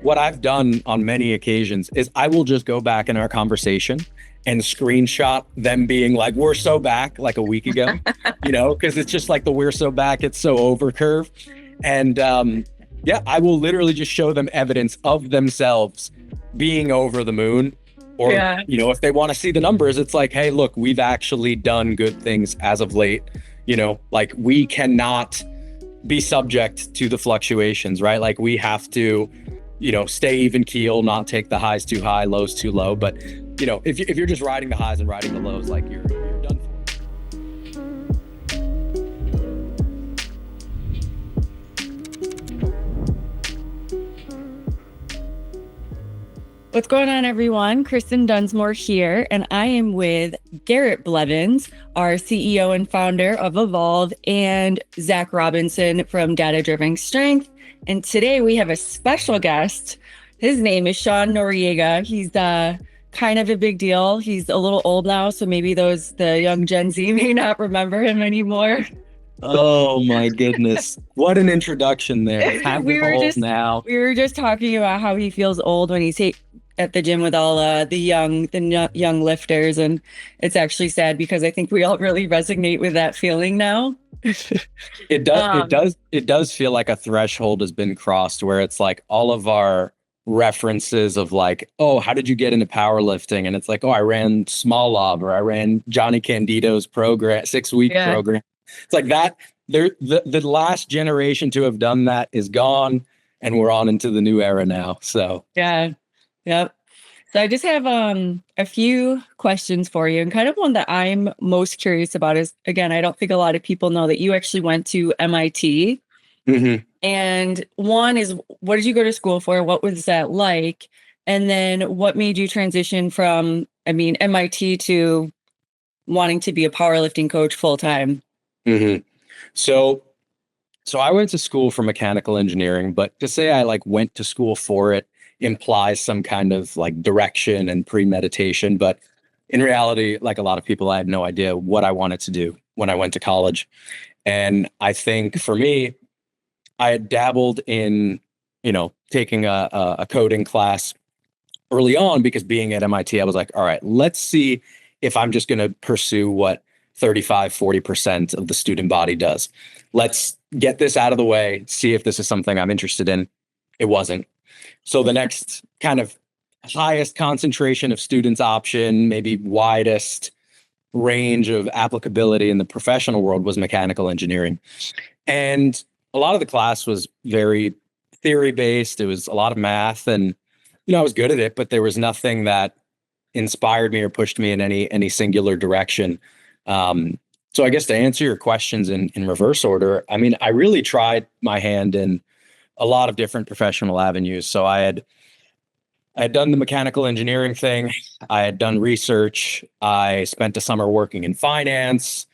what I've done on many occasions is I will just go back in our conversation and screenshot them being like, we're so back, like a week ago, because it's just like the we're so back, it's so over curve. And yeah, I will literally just show them evidence of themselves being over the moon. Or, if they want to see the numbers, it's like, hey, look, we've actually done good things as of late. Like we cannot be subject to the fluctuations, right? Like we have to, stay even keel, not take the highs too high, lows too low. But, if you're just riding the highs and riding the lows, like you're done for. What's going on, everyone? Kristen Dunsmore here, and I am with Garrett Blevins, our CEO and founder of Evolve, and Zach Robinson from Data Driven Strength. And today we have a special guest. His name is Sean Noriega. He's kind of a big deal. He's a little old now, so maybe the young Gen Z may not remember him anymore. Oh my goodness. What an introduction there. We were just talking about how he feels old when he's at the gym with all the young lifters, and it's actually sad because I think we all really resonate with that feeling now. It does feel like a threshold has been crossed where it's like all of our references of like, oh, how did you get into powerlifting? And it's like, oh, I ran small lob, or I ran Johnny Candido's program, 6-week program. It's like that. The last generation to have done that is gone, and we're on into the new era now. So yeah. Yep. So I just have a few questions for you, and kind of one that I'm most curious about is, again, I don't think a lot of people know that you actually went to MIT. Mm-hmm. And one is, what did you go to school for? What was that like? And then what made you transition from, MIT to wanting to be a powerlifting coach full time? Mm-hmm. So I went to school for mechanical engineering, but to say I went to school for it implies some kind of direction and premeditation. But in reality, like a lot of people, I had no idea what I wanted to do when I went to college. And I think for me, I had dabbled in, taking a coding class early on, because being at MIT, I was like, all right, let's see if I'm just going to pursue what 35-40% of the student body does. Let's get this out of the way, see if this is something I'm interested in. It wasn't. So the next kind of highest concentration of students option, maybe widest range of applicability in the professional world, was mechanical engineering. And a lot of the class was very theory-based. It was a lot of math, and, I was good at it, but there was nothing that inspired me or pushed me in any singular direction. So I guess to answer your questions in reverse order, I really tried my hand in a lot of different professional avenues. So I had done the mechanical engineering thing. I had done research. I spent a summer working in finance.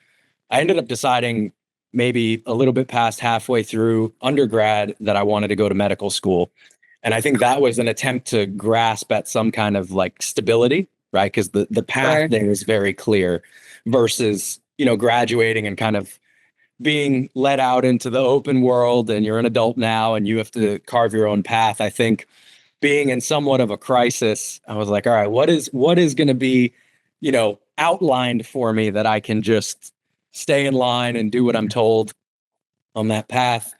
I ended up deciding maybe a little bit past halfway through undergrad that I wanted to go to medical school. And I think that was an attempt to grasp at some kind of stability, right? Because the path there is very clear versus, graduating and kind of being let out into the open world, and you're an adult now and you have to carve your own path. I think being in somewhat of a crisis, I was like, all right, what is going to be, outlined for me that I can just stay in line and do what I'm told on that path.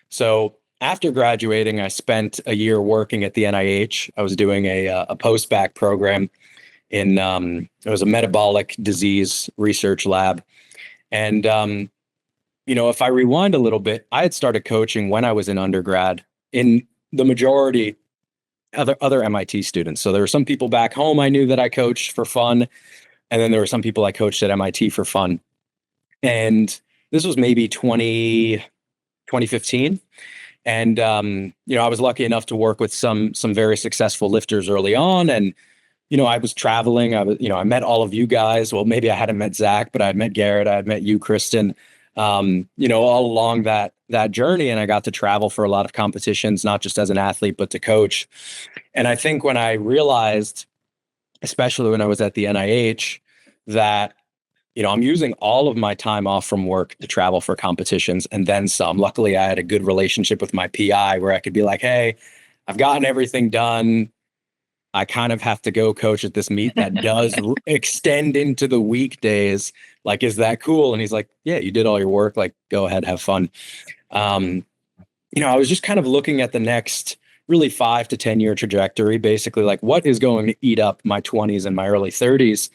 So after graduating, I spent a year working at the NIH. I was doing a post-bac program in, it was a metabolic disease research lab. And, if I rewind a little bit, I had started coaching when I was in undergrad in the majority other MIT students. So there were some people back home I knew that I coached for fun. And then there were some people I coached at MIT for fun. And this was maybe 2015. And, I was lucky enough to work with some very successful lifters early on. And, I was traveling. I met all of you guys. Well, maybe I hadn't met Zach, but I had met Garrett. I had met you, Kristen, all along that journey. And I got to travel for a lot of competitions, not just as an athlete, but to coach. And I think when I realized, especially when I was at the NIH, that, I'm using all of my time off from work to travel for competitions and then some. Luckily, I had a good relationship with my PI where I could be like, hey, I've gotten everything done. I kind of have to go coach at this meet that does extend into the weekdays. Like, is that cool? And he's like, yeah, you did all your work. Like, go ahead, have fun. Um, I was just kind of looking at the next really 5 to 10 year trajectory, basically like what is going to eat up my 20s and my early 30s.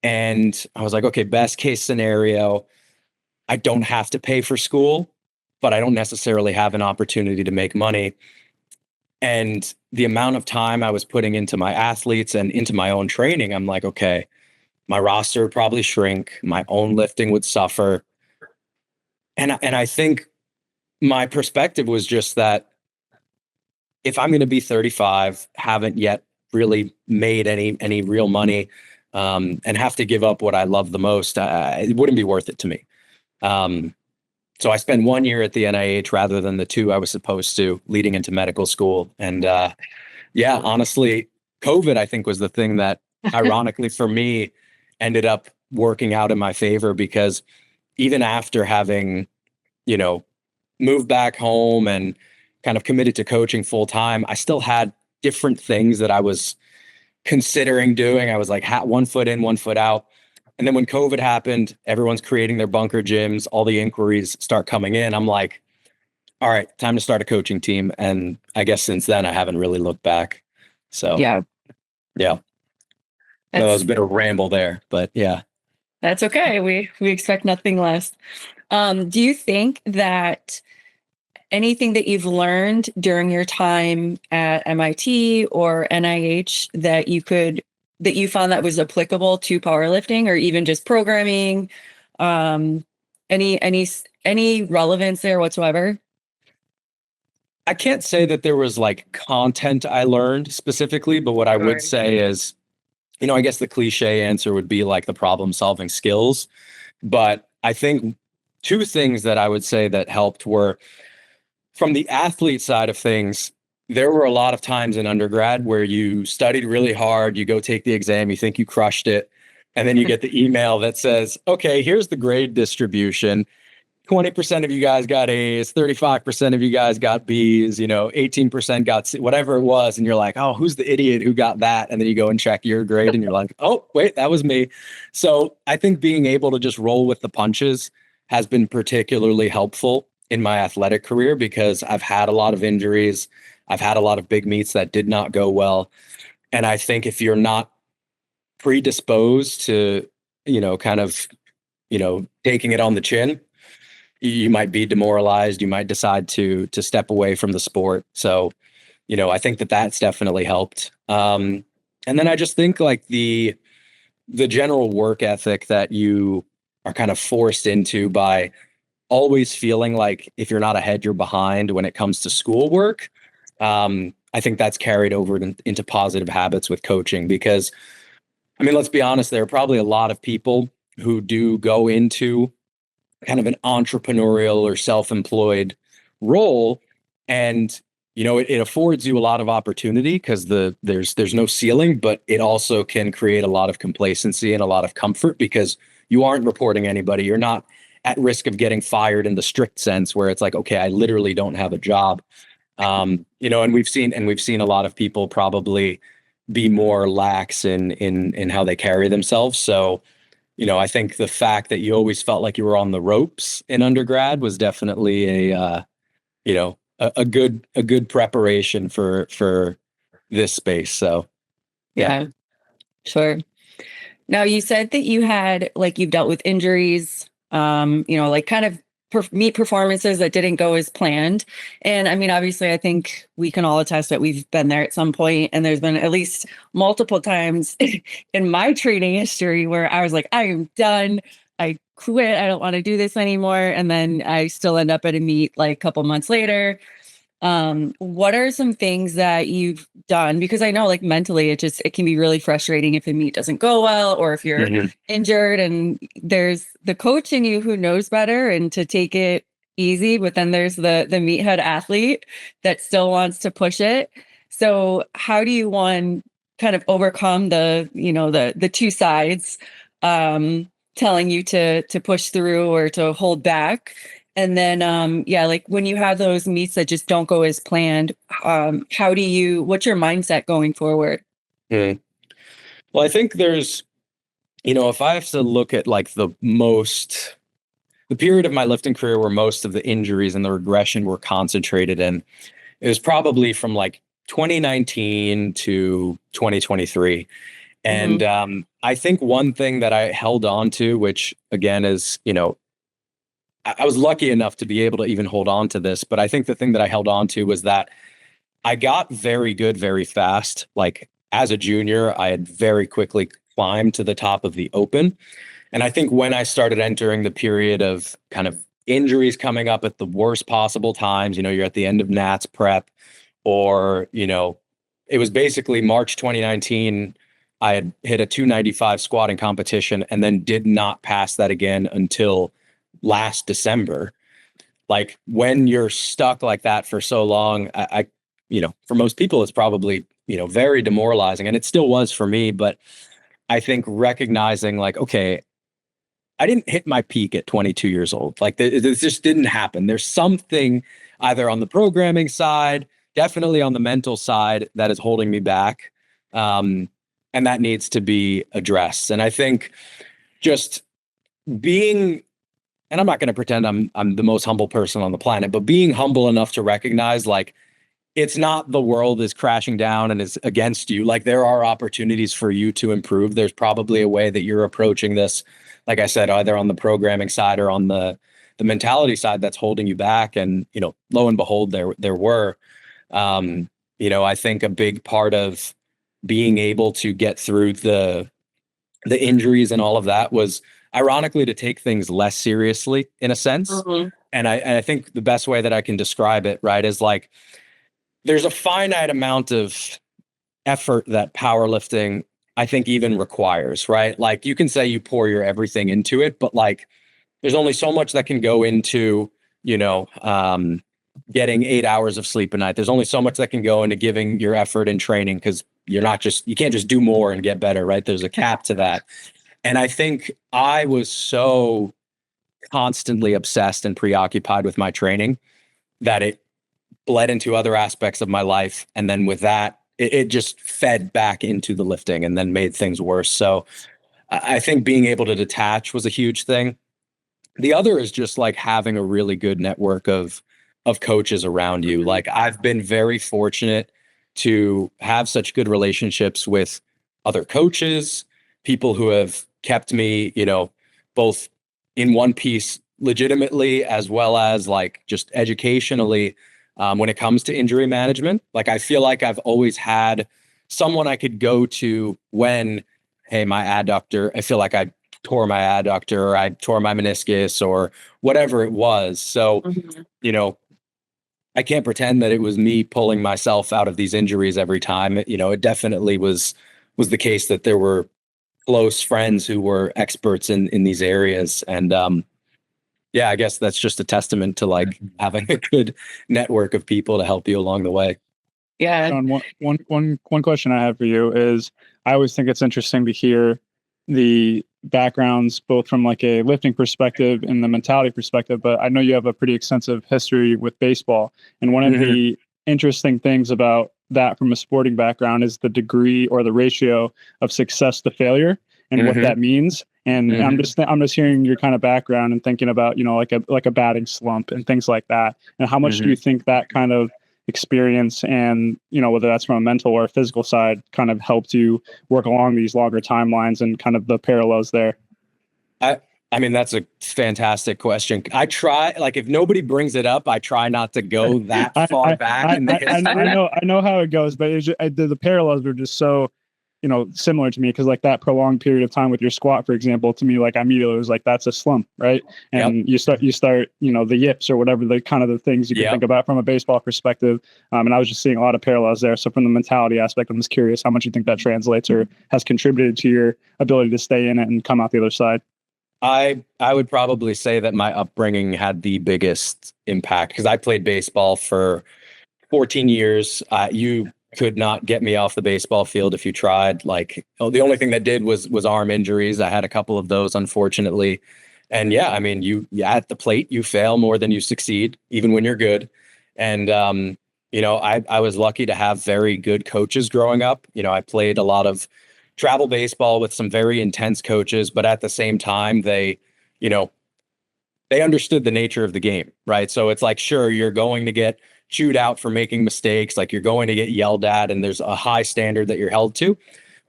And I was like, okay, best case scenario, I don't have to pay for school, but I don't necessarily have an opportunity to make money. And the amount of time I was putting into my athletes and into my own training, I'm like, okay, my roster would probably shrink, my own lifting would suffer. And I think my perspective was just that if I'm going to be 35, haven't yet really made any real money, and have to give up what I love the most, it wouldn't be worth it to me. So I spent 1 year at the NIH rather than the 2 I was supposed to, leading into medical school. And yeah, honestly, COVID, I think, was the thing that, ironically for me, ended up working out in my favor, because even after having, you know, moved back home and kind of committed to coaching full time, I still had different things that I was considering doing. I was like, one foot in, one foot out. And then when COVID happened, everyone's creating their bunker gyms, all the inquiries start coming in. I'm like, all right, time to start a coaching team. And I guess since then, I haven't really looked back. So, Yeah, yeah, that was a bit of ramble there, but yeah. that's okay. We expect nothing less. Do you think that anything that you've learned during your time at MIT or NIH that you found that was applicable to powerlifting, or even just programming, any relevance there whatsoever? I can't say that there was like content I learned specifically, but what I would say is, I guess the cliche answer would be like the problem solving skills. But I think two things that I would say that helped were, from the athlete side of things, there were a lot of times in undergrad where you studied really hard, you go take the exam, you think you crushed it, and then you get the email that says, okay, here's the grade distribution. 20% of you guys got A's, 35% of you guys got B's, 18% got C, whatever it was. And you're like, oh, who's the idiot who got that? And then you go and check your grade and you're like, oh, wait, that was me. So I think being able to just roll with the punches has been particularly helpful in my athletic career, because I've had a lot of injuries. I've had a lot of big meets that did not go well. And I think if you're not predisposed to, kind of, taking it on the chin, you might be demoralized. You might decide to step away from the sport. So, I think that that's definitely helped. And then I just think like the general work ethic that you are kind of forced into by always feeling like if you're not ahead, you're behind when it comes to schoolwork. I think that's carried over into positive habits with coaching, because, I mean, let's be honest, there are probably a lot of people who do go into kind of an entrepreneurial or self-employed role, and it affords you a lot of opportunity because there's no ceiling, but it also can create a lot of complacency and a lot of comfort because you aren't reporting anybody. You're not at risk of getting fired in the strict sense where it's like, okay, I literally don't have a job. And we've seen a lot of people probably be more lax in how they carry themselves. So, I think the fact that you always felt like you were on the ropes in undergrad was definitely a good preparation for this space. So, yeah. Sure. Now, you said that you've dealt with injuries, like kind of meet performances that didn't go as planned. And I mean, obviously, I think we can all attest that we've been there at some point. And there's been at least multiple times in my training history where I was like, I am done. I quit. I don't want to do this anymore. And then I still end up at a meet like a couple months later. What are some things that you've done? Because I know like mentally it can be really frustrating if a meet doesn't go well, or if you're injured, and there's the coach in you who knows better and to take it easy, but then there's the meathead athlete that still wants to push it. So how do you kind of overcome the two sides telling you to push through or to hold back? And then, yeah, like when you have those meets that just don't go as planned, what's your mindset going forward? Hmm. Well, I think there's, if I have to look at like the period of my lifting career where most of the injuries and the regression were concentrated in, it was probably from like 2019 to 2023. And Mhm. I think one thing that I held on to, which again is, I was lucky enough to be able to even hold on to this, but I think the thing that I held on to was that I got very good very fast. Like as a junior, I had very quickly climbed to the top of the open. And I think when I started entering the period of kind of injuries coming up at the worst possible times, you're at the end of Nats prep, or, it was basically March 2019. I had hit a 295 squatting competition and then did not pass that again until last December. Like when you're stuck like that for so long, for most people, it's probably, very demoralizing. And it still was for me. But I think recognizing like, okay, I didn't hit my peak at 22 years old. Like this just didn't happen. There's something either on the programming side, definitely on the mental side, that is holding me back. Um, and that needs to be addressed. And I think just being, and I'm not going to pretend I'm the most humble person on the planet, but being humble enough to recognize like it's not the world is crashing down and is against you. Like there are opportunities for you to improve. There's probably a way that you're approaching this, like I said, either on the programming side or on the mentality side that's holding you back. And lo and behold, there were. I think a big part of being able to get through the injuries and all of that was ironically to take things less seriously in a sense. Mhm. And I think the best way that I can describe it, right, is like there's a finite amount of effort that powerlifting I think even requires, right? Like you can say you pour your everything into it, but like there's only so much that can go into, you know, um, getting 8 hours of sleep a night. There's only so much that can go into giving your effort and training because you can't just do more and get better, right? There's a cap to that. And I think I was so constantly obsessed and preoccupied with my training that it bled into other aspects of my life. And then with that, it just fed back into the lifting and then made things worse. So I think being able to detach was a huge thing. The other is just like having a really good network of coaches around you. Like I've been very fortunate to have such good relationships with other coaches, people who have kept me, both in one piece legitimately as well as like just educationally when it comes to injury management. Like I feel like I've always had someone I could go to when, hey, my adductor, I feel like I tore my adductor or I tore my meniscus or whatever it was. So, Mhm. you know, I can't pretend that it was me pulling myself out of these injuries every time. It definitely was the case that there were close friends who were experts in these areas. And yeah, I guess that's just a testament to like having a good network of people to help you along the way. Yeah. Sean, one question I have for you is I always think it's interesting to hear the backgrounds both from like a lifting perspective and the mentality perspective, but I know you have a pretty extensive history with baseball. And one of Mhm. the interesting things about that from a sporting background is the degree or the ratio of success to failure and what Mhm. that means. And Mhm. I'm just hearing your kind of background and thinking about, like a batting slump and things like that. And how much do you Mhm. think that kind of experience and whether that's from a mental or a physical side kind of helped you work along these longer timelines and kind of the parallels there? I I mean that's a fantastic question. I try like if nobody brings it up, I try not to go that I, far I, back I, in the I, I history. know, I know how it goes, but the parallels were just so, similar to me. Cause like that prolonged period of time with your squat, for example, to me, like I immediately was like, that's a slump. Right. Yep. And you start, the yips or whatever, the kind of the things you can think Yep. about from a baseball perspective. And I was just seeing a lot of parallels there. So from the mentality aspect, I'm just curious how much you think that translates or has contributed to your ability to stay in it and come out the other side. I would probably say that my upbringing had the biggest impact because I played baseball for 14 years. You could not get me off the baseball field if you tried. Like the only thing that did was arm injuries. I had a couple of those, unfortunately. And yeah, I mean, you at the plate, you fail more than you succeed, even when you're good. And I was lucky to have very good coaches growing up. I played a lot of travel baseball with some very intense coaches, but at the same time, you know, they understood the nature of the game, right? So it's like, sure, you're going to get chewed out for making mistakes, like you're going to get yelled at, and there's a high standard that you're held to.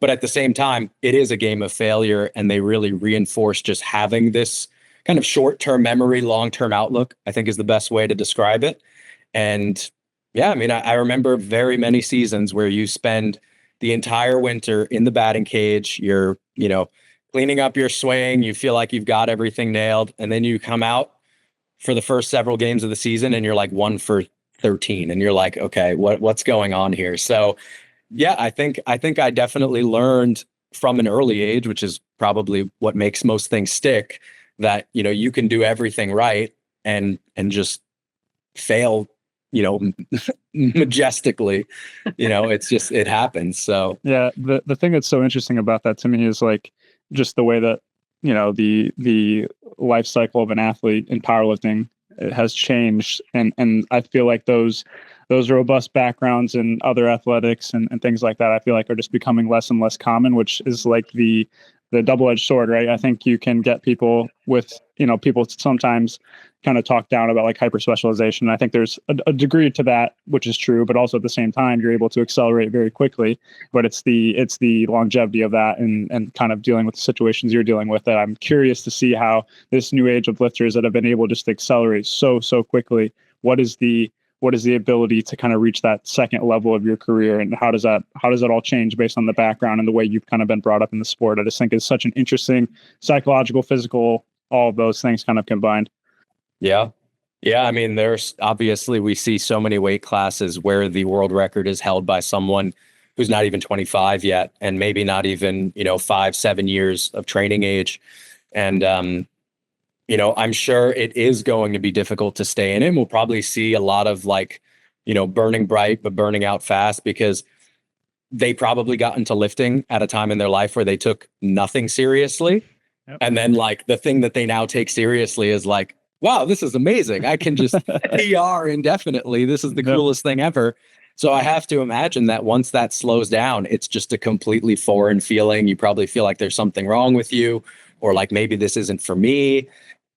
But at the same time, it is a game of failure, and they really reinforce just having this kind of short-term memory, long-term outlook, I think is the best way to describe it. And yeah, I mean, I remember very many seasons where you spend the entire winter in the batting cage, you're, cleaning up your swing, you feel like you've got everything nailed, and then you come out for the first several games of the season and you're like 1 for 13 and you're like, okay, what's going on here? So yeah, I think I definitely learned from an early age, which is probably what makes most things stick, that you can do everything right and just fail, majestically. It happens. So Yeah, the thing that's so interesting about that to me is like just the way that the life cycle of an athlete in powerlifting, it has changed, and I feel like those robust backgrounds in other athletics and things like that, I feel like are just becoming less and less common, which is like the double-edged sword, right? I think you can get people with, people sometimes kind of talk down about like hyper specialization. I think there's a degree to that, which is true, but also at the same time, you're able to accelerate very quickly. But it's the longevity of that and kind of dealing with the situations you're dealing with that I'm curious to see how this new age of lifters that have been able just to accelerate so quickly, what is the ability to kind of reach that second level of your career, and how does that all change based on the background and the way you've kind of been brought up in the sport? I just think it's such an interesting psychological, physical, all of those things kind of combined. yeah. Yeah, I mean, there's obviously, we see so many weight classes where the world record is held by someone who's not even 25 yet, and maybe not even 5-7 years of training age. And I'm sure it is going to be difficult to stay in it. We'll probably see a lot of like, burning bright, but burning out fast, because they probably got into lifting at a time in their life where they took nothing seriously. Yep. And then like the thing that they now take seriously is like, wow, this is amazing. I can just PR indefinitely. This is the Yep. coolest thing ever. So I have to imagine that once that slows down, it's just a completely foreign feeling. You probably feel like there's something wrong with you, or like maybe this isn't for me.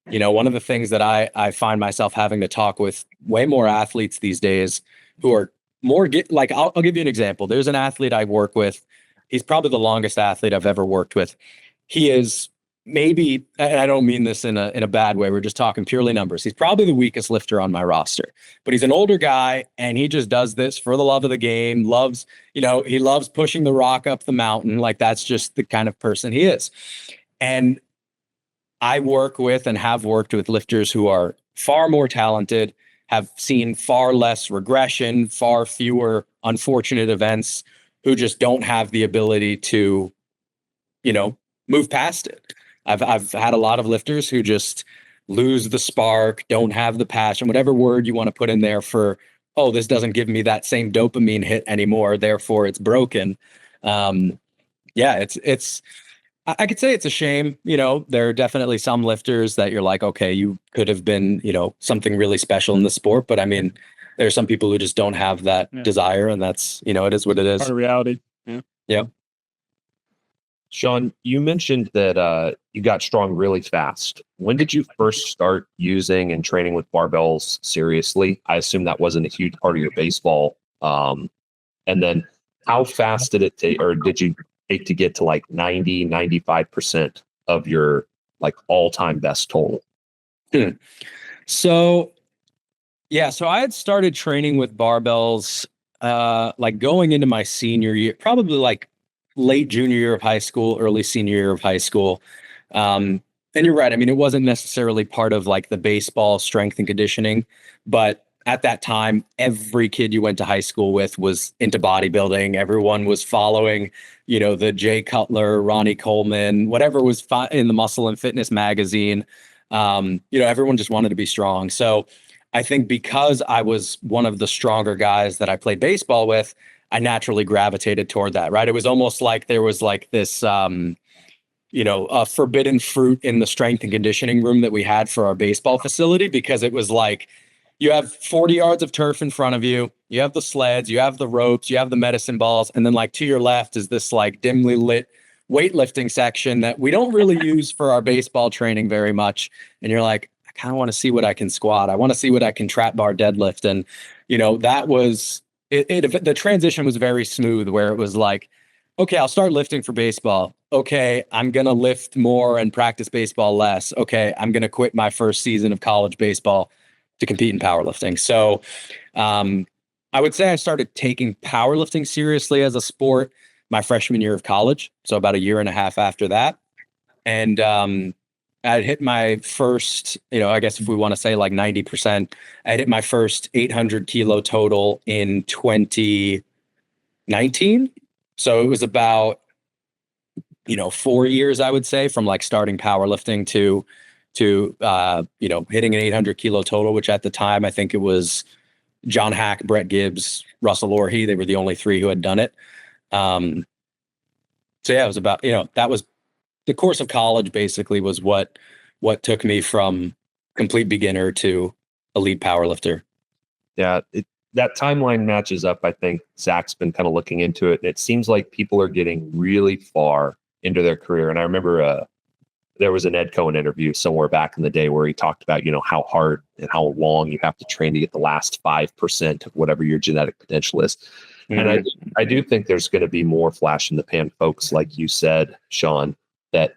One of the things that I find myself having to talk with way more athletes these days who are more like, I'll give you an example. There's an athlete I work with. He's probably the longest athlete I've ever worked with. He is maybe, and I don't mean this in a bad way, we're just talking purely numbers. He's probably the weakest lifter on my roster, but he's an older guy and he just does this for the love of the game, he loves pushing the rock up the mountain. Like that's just the kind of person he is. And I work with and have worked with lifters who are far more talented, have seen far less regression, far fewer unfortunate events, who just don't have the ability to, move past it. I've had a lot of lifters who just lose the spark, don't have the passion, whatever word you want to put in there for, oh, this doesn't give me that same dopamine hit anymore, therefore it's broken. Yeah, I could say it's a shame. There are definitely some lifters that you're like, okay, you could have been, something really special in the sport. But I mean, there are some people who just don't have that desire, and that's, it is what it is. Part of reality. Yeah. Yeah. Sean, you mentioned that you got strong really fast. When did you first start using and training with barbells seriously? I assume that wasn't a huge part of your baseball. And then how fast did it take, or did you take to get to like 95% of your like all-time best total? So I had started training with barbells like going into my senior year, probably like late junior year of high school, early senior year of high school. And you're right. I mean, it wasn't necessarily part of like the baseball strength and conditioning, but at that time, every kid you went to high school with was into bodybuilding. Everyone was following, the Jay Cutler, Ronnie Coleman, whatever was in the Muscle and Fitness magazine. Everyone just wanted to be strong. So I think because I was one of the stronger guys that I played baseball with, I naturally gravitated toward that, right? It was almost like there was like this a forbidden fruit in the strength and conditioning room that we had for our baseball facility, because it was like, you have 40 yards of turf in front of you, you have the sleds, you have the ropes, you have the medicine balls, and then like to your left is this like dimly lit weightlifting section that we don't really use for our baseball training very much. And you're like, I kind of want to see what I can squat. I want to see what I can trap bar deadlift. And, that was it. The transition was very smooth, where it was like, okay, I'll start lifting for baseball. Okay, I'm going to lift more and practice baseball less. Okay, I'm going to quit my first season of college baseball to compete in powerlifting. So I would say I started taking powerlifting seriously as a sport my freshman year of college. So about a year and a half after that. And I hit my first, I guess if we want to say like 90%, I hit my first 800 kilo total in 2019. So it was about, 4 years, I would say, from like starting powerlifting to hitting an 800 kilo total, which at the time, I think it was John Hack, Brett Gibbs, Russell Orhe. They were the only three who had done it. So yeah, it was about, that was the course of college basically was what took me from complete beginner to elite powerlifter. Yeah, that timeline matches up. I think Zach's been kind of looking into it, and it seems like people are getting really far into their career. And I remember there was an Ed Cohen interview somewhere back in the day where he talked about, how hard and how long you have to train to get the last 5% of whatever your genetic potential is. Mm-hmm. And I do think there's going to be more flash in the pan folks, like you said, Sean, that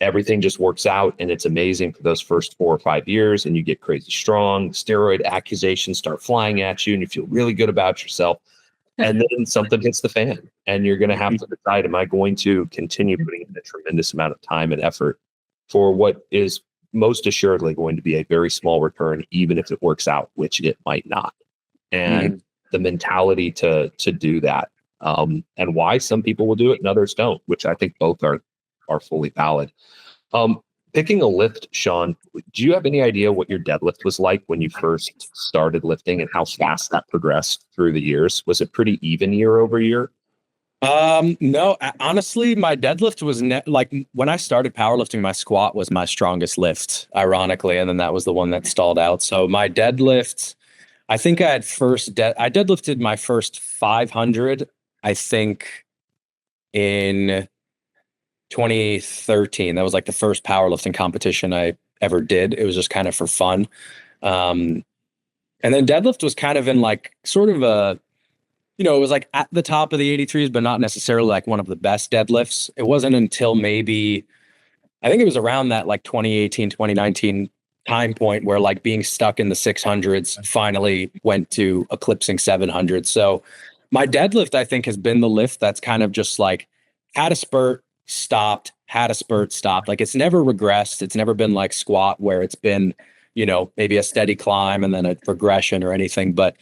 everything just works out and it's amazing for those first 4 or 5 years, and you get crazy strong. Steroid accusations start flying at you and you feel really good about yourself. And then something hits the fan and you're going to have to decide, am I going to continue putting in a tremendous amount of time and effort for what is most assuredly going to be a very small return, even if it works out, which it might not. And the mentality to do that, and why some people will do it and others don't, which I think both are fully valid. Picking a lift, Sean, do you have any idea what your deadlift was like when you first started lifting and how fast that progressed through the years? Was it pretty even year over year? No, honestly, my deadlift was like when I started powerlifting, my squat was my strongest lift, ironically. And then that was the one that stalled out. So my deadlift, I think I had I deadlifted my first 500, I think in 2013. That was like the first powerlifting competition I ever did. It was just kind of for fun. And then deadlift was kind of in like sort of it was like at the top of the 83s, but not necessarily like one of the best deadlifts. It wasn't until maybe, I think it was around that like 2018, 2019 time point where like being stuck in the 600s finally went to eclipsing 700. So my deadlift, I think, has been the lift that's kind of just like had a spurt, stopped, had a spurt, stopped. Like it's never regressed. It's never been like squat where it's been, maybe a steady climb and then a progression or anything. But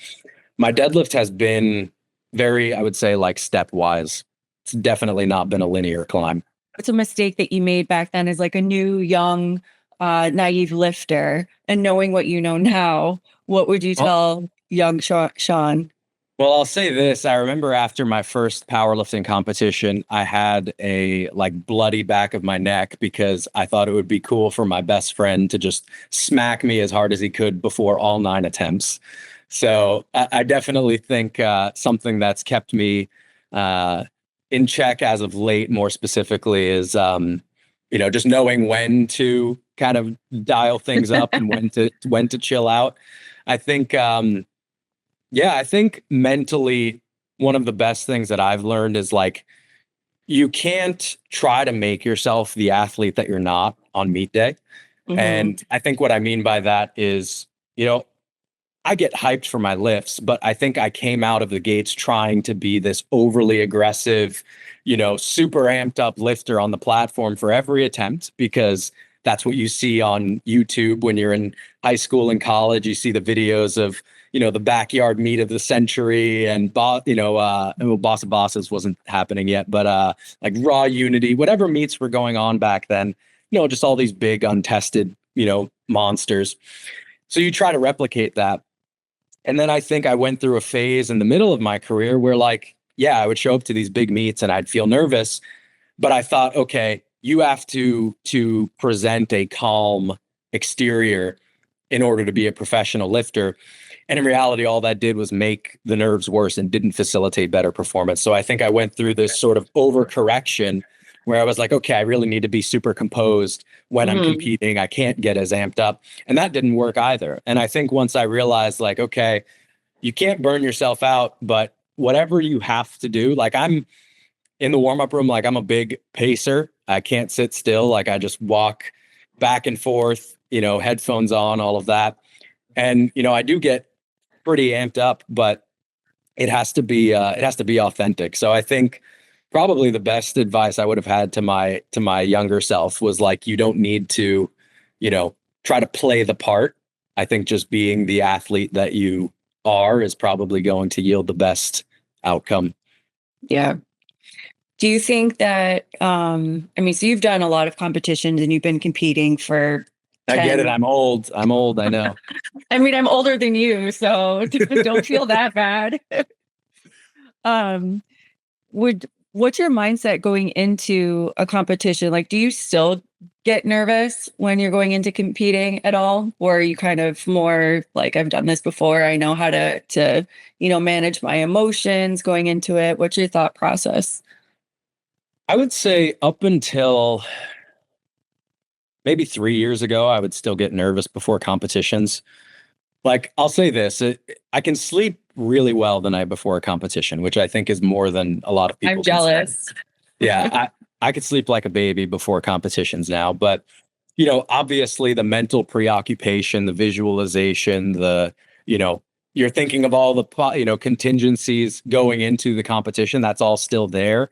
my deadlift has been very, I would say, like stepwise. It's definitely not been a linear climb. It's a mistake that you made back then as like a new, young, naive lifter, and knowing what you know now, what would you tell young Sean? Well, I'll say this. I remember after my first powerlifting competition, I had a like bloody back of my neck because I thought it would be cool for my best friend to just smack me as hard as he could before all 9 attempts. So I definitely think something that's kept me in check as of late, more specifically, is just knowing when to kind of dial things up and when to chill out. I think I think mentally one of the best things that I've learned is like you can't try to make yourself the athlete that you're not on meet day. Mm-hmm. And I think what I mean by that is, I get hyped for my lifts, but I think I came out of the gates trying to be this overly aggressive, super amped up lifter on the platform for every attempt, because that's what you see on YouTube when you're in high school and college. You see the videos of, the backyard meet of the century and, Boss of Bosses wasn't happening yet, but like Raw Unity, whatever meets were going on back then, just all these big untested, monsters. So you try to replicate that. And then I think I went through a phase in the middle of my career where I would show up to these big meets and I'd feel nervous, but I thought, okay, you have to present a calm exterior in order to be a professional lifter. And in reality, all that did was make the nerves worse and didn't facilitate better performance. So I think I went through this sort of overcorrection where I was like, okay, I really need to be super composed when I'm competing. I can't get as amped up. And that didn't work either. And I think once I realized, like, okay, you can't burn yourself out, but whatever you have to do, like I'm in the warm up room, like I'm a big pacer. I can't sit still. Like I just walk back and forth, headphones on, all of that. And, I do get pretty amped up, but it has to be authentic. So I think probably the best advice I would have had to my younger self was like, you don't need to, try to play the part. I think just being the athlete that you are is probably going to yield the best outcome. Yeah. Do you think that, so you've done a lot of competitions and you've been competing for I get it. I'm old. I know. I'm older than you, so don't feel that bad. What's your mindset going into a competition? Like, do you still get nervous when you're going into competing at all? Or are you kind of more like, I've done this before, I know how to manage my emotions going into it? What's your thought process? I would say up until maybe 3 years ago, I would still get nervous before competitions. Like, I'll say this, I can sleep really well the night before a competition, which I think is more than a lot of people. I'm jealous. Yeah, I could sleep like a baby before competitions now, but obviously the mental preoccupation, the visualization, you're thinking of all the contingencies going into the competition. That's all still there.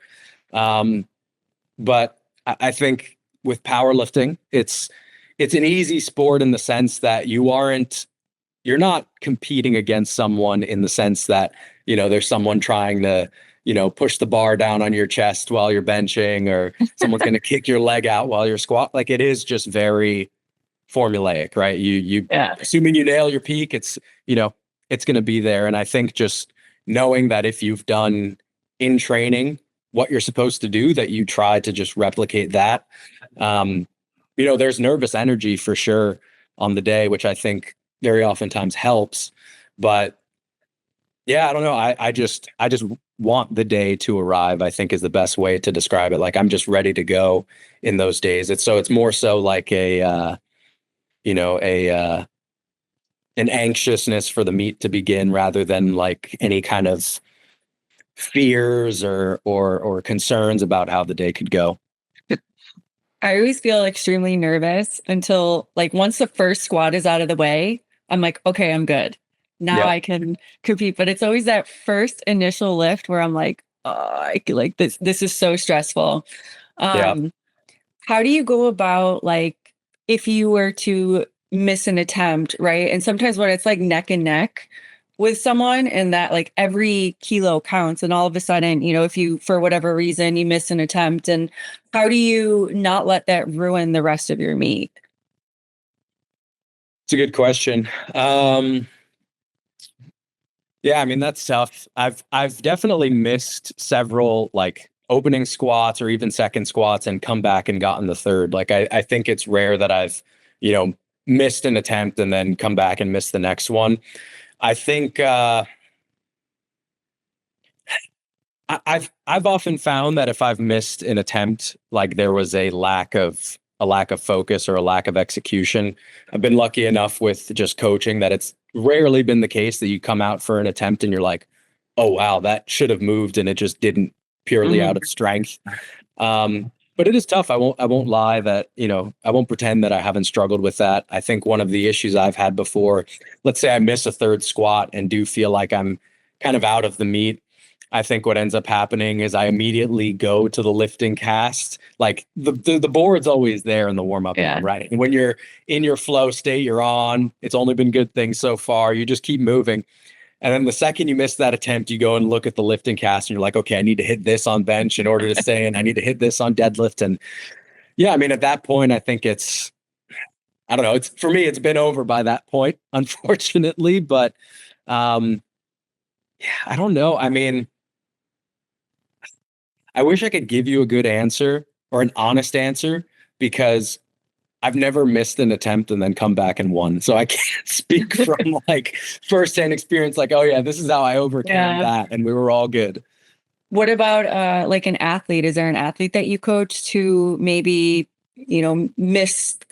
But I think with powerlifting, it's an easy sport in the sense that you're not competing against someone in the sense that, there's someone trying to, push the bar down on your chest while you're benching, or someone's going to kick your leg out while you're squat. Like, it is just very formulaic, right? Assuming you nail your peak, it's going to be there. And I think just knowing that if you've done in training what you're supposed to do, that you try to just replicate that. There's nervous energy for sure on the day, which I think very oftentimes helps. But yeah, I don't know. I just want the day to arrive, I think, is the best way to describe it. Like, I'm just ready to go in those days. It's more so like an anxiousness for the meet to begin, rather than like any kind of fears or concerns about how the day could go. I always feel extremely nervous until, like, once the first squat is out of the way, I'm like, okay, I'm good. Now I can compete. But it's always that first initial lift where I'm like, oh, like this is so stressful. How do you go about, like, if you were to miss an attempt, right? And sometimes when it's like neck and neck with someone, and that like every kilo counts, and all of a sudden, if you, for whatever reason, you miss an attempt, and how do you not let that ruin the rest of your meet? It's a good question. Yeah, I mean, that's tough. I've definitely missed several like opening squats or even second squats and come back and gotten the third. Like, I think it's rare that I've, missed an attempt and then come back and miss the next one. I think I've often found that if I've missed an attempt, like there was a lack of focus or a lack of execution. I've been lucky enough with just coaching that it's rarely been the case that you come out for an attempt and you're like, oh wow, that should have moved and it just didn't, purely out of strength. But it is tough. I won't lie that, I won't pretend that I haven't struggled with that. I think one of the issues I've had before, let's say I miss a third squat and do feel like I'm kind of out of the meet. I think what ends up happening is I immediately go to the lifting cast. Like the board's always there in the warm up, right? And when you're in your flow state, you're on. It's only been good things so far. You just keep moving. And then the second you miss that attempt, you go and look at the lifting cast and you're like, okay, I need to hit this on bench in order to stay in. I need to hit this on deadlift. And yeah, I mean, at that point, I think I don't know. For me, it's been over by that point, unfortunately. But yeah, I don't know. I mean, I wish I could give you a good answer. or an honest answer, because I've never missed an attempt and then come back and won. So I can't speak from like firsthand experience, like, oh yeah, this is how I overcame that. And we were all good. What about like an athlete? Is there an athlete that you coached who maybe, missed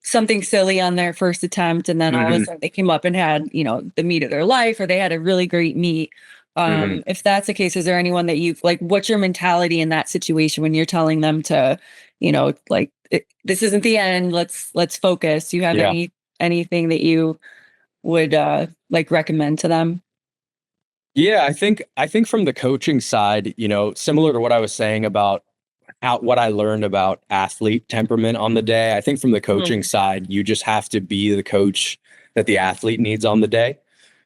something silly on their first attempt, and then all of a sudden they came up and had, the meet of their life, or they had a really great meet? If that's the case, is there anyone that you've like, what's your mentality in that situation when you're telling them to, like, this isn't the end, let's focus? Do you have anything that you would like recommend to them? Yeah, I think from the coaching side, similar to what I was saying about what I learned about athlete temperament on the day, I think from the coaching side, you just have to be the coach that the athlete needs on the day.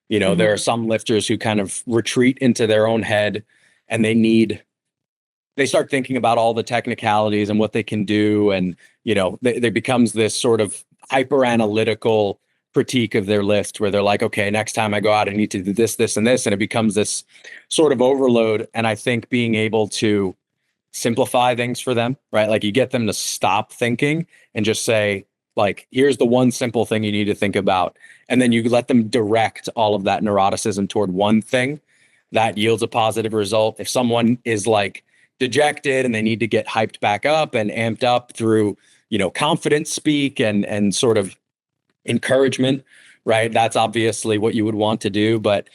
There are some lifters who kind of retreat into their own head, and they start thinking about all the technicalities and what they can do. And, there becomes this sort of hyper analytical critique of their lift where they're like, okay, next time I go out, I need to do this, this, and this. And it becomes this sort of overload. And I think being able to simplify things for them, right? Like you get them to stop thinking and just say, like, here's the one simple thing you need to think about. And then you let them direct all of that neuroticism toward one thing that yields a positive result. If someone is like dejected and they need to get hyped back up and amped up through, confidence speak and sort of encouragement, right? That's obviously what you would want to do. But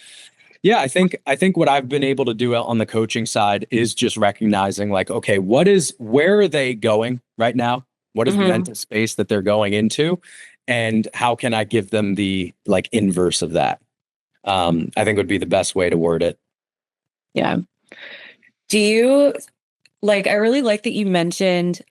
yeah, I think what I've been able to do on the coaching side is just recognizing like, okay, where are they going right now? What is the mental space that they're going into? And how can I give them the like inverse of that? I think would be the best way to word it. Yeah. Do you like, I really like that you mentioned,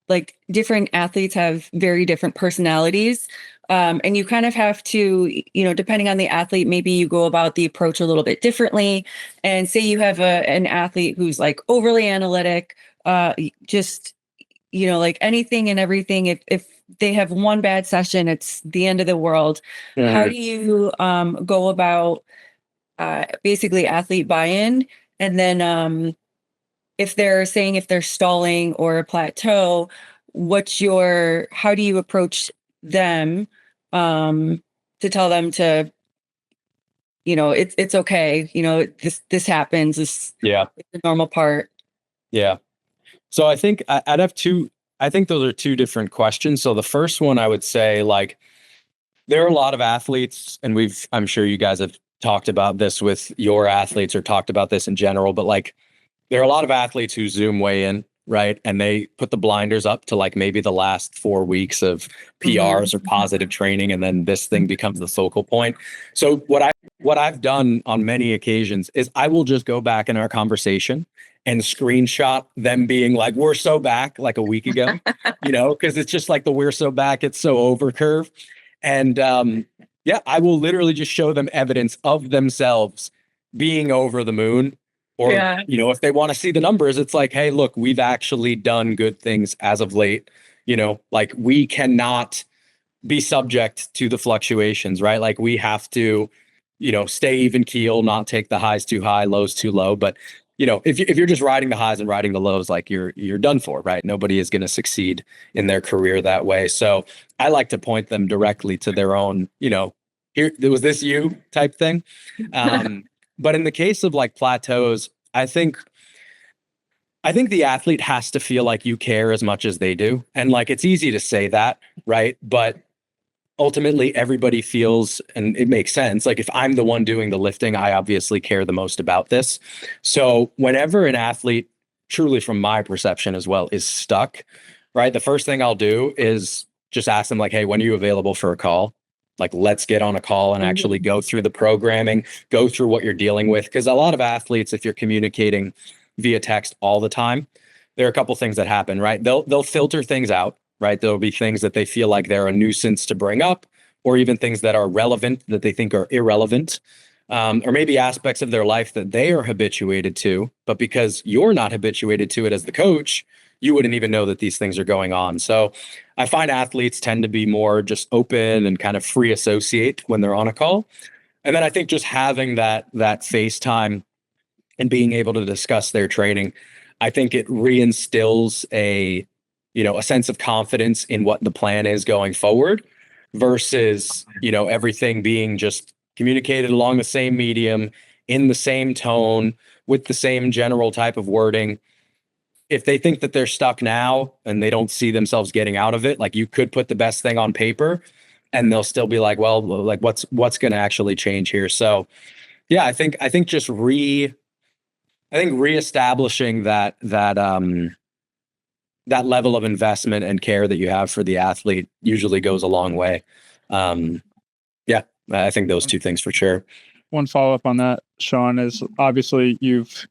like different athletes have very different personalities. And you kind of have to, depending on the athlete, maybe you go about the approach a little bit differently. And say you have an athlete who's like overly analytic, just, like anything and everything. If they have one bad session, it's the end of the world. How do you go about basically athlete buy-in? And then if they're stalling or a plateau, how do you approach them to tell them to, it's okay, this happens, it's the normal part? Yeah. So I think I think those are two different questions. So the first one, I would say, like, there are a lot of athletes, and I'm sure you guys have talked about this with your athletes or talked about this in general, but like, there are a lot of athletes who zoom way in, right? And they put the blinders up to like maybe the last 4 weeks of PRs or positive training. And then this thing becomes the focal point. So what I've done on many occasions is I will just go back in our conversation and screenshot them being like, we're so back, like a week ago, because it's just like the we're so back, it's so over curve. And I will literally just show them evidence of themselves being over the moon. Or, if they want to see the numbers, it's like, hey, look, we've actually done good things as of late. Like we cannot be subject to the fluctuations, right? Like we have to, stay even keel, not take the highs too high, lows too low. But, if you're just riding the highs and riding the lows, like you're done for, right? Nobody is going to succeed in their career that way. So I like to point them directly to their own, here, was this you type thing. But in the case of like plateaus, I think the athlete has to feel like you care as much as they do. And like, it's easy to say that, right? But ultimately everybody feels, and it makes sense. Like if I'm the one doing the lifting, I obviously care the most about this. So whenever an athlete, truly from my perception as well, is stuck, right? The first thing I'll do is just ask them like, hey, when are you available for a call? Like, let's get on a call and actually go through the programming, go through what you're dealing with. Because a lot of athletes, if you're communicating via text all the time, there are a couple things that happen, right? They'll filter things out, right? There'll be things that they feel like they're a nuisance to bring up, or even things that are relevant that they think are irrelevant, or maybe aspects of their life that they are habituated to, but because you're not habituated to it as the coach, you wouldn't even know that these things are going on. So I find athletes tend to be more just open and kind of free associate when they're on a call. And then I think just having that FaceTime and being able to discuss their training, I think it reinstills a sense of confidence in what the plan is going forward versus, everything being just communicated along the same medium, in the same tone, with the same general type of wording. If they think that they're stuck now and they don't see themselves getting out of it, like, you could put the best thing on paper and they'll still be like, well, like, what's going to actually change here? So yeah, I think just reestablishing that level of investment and care that you have for the athlete usually goes a long way. Yeah, I think those two things for sure. One follow-up on that, Sean, is obviously you've